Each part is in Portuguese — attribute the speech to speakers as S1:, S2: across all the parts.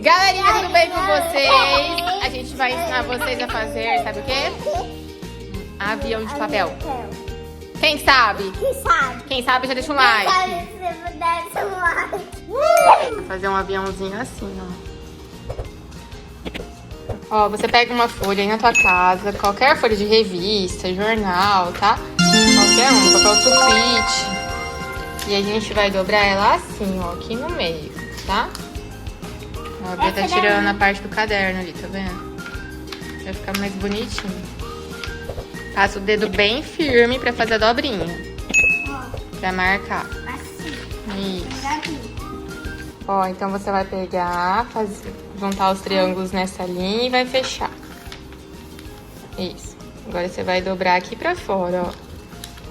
S1: Galerinha, tudo bem com vocês? A gente vai ensinar vocês a fazer, sabe o quê? Avião de papel. Quem sabe?
S2: Quem sabe?
S1: Quem sabe já deixa um like.
S2: Quem sabe se puder um like.
S1: Vou fazer um aviãozinho assim, ó. Ó, você pega uma folha aí na tua casa, qualquer folha de revista, jornal, tá? Qualquer um, papel sulfite. E a gente vai dobrar ela assim, ó, aqui no meio, tá? Ó, a Bia tá tirando a parte do caderno ali, tá vendo? Vai ficar mais bonitinho. Passa o dedo bem firme pra fazer a dobrinha. Pra marcar.
S2: Assim.
S1: Isso. Ó, então você vai pegar, juntar os triângulos nessa linha e vai fechar. Isso. Agora você vai dobrar aqui pra fora, ó.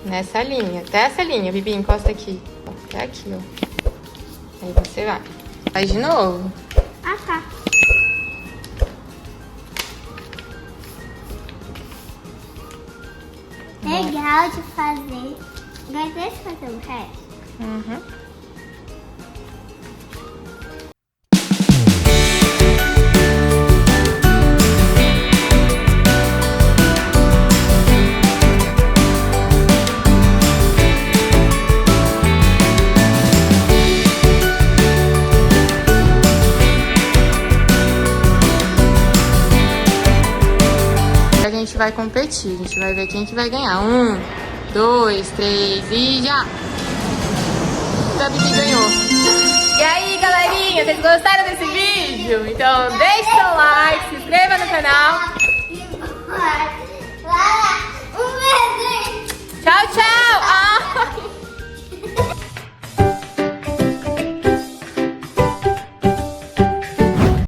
S1: Nessa linha. Até essa linha, Bibi, encosta aqui. Até aqui, ó. Aí você vai. Faz de novo.
S2: Ah, tá. Legal de fazer. Agora deixa eu fazer o resto.
S1: Uhum. A gente vai competir, a gente vai ver quem que vai ganhar. 1, 2, 3 e já! A Bibi ganhou. E aí, galerinha, vocês gostaram desse vídeo? Então deixe seu like, se inscreva no canal.
S2: Um beijo.
S1: Tchau, tchau! Ah.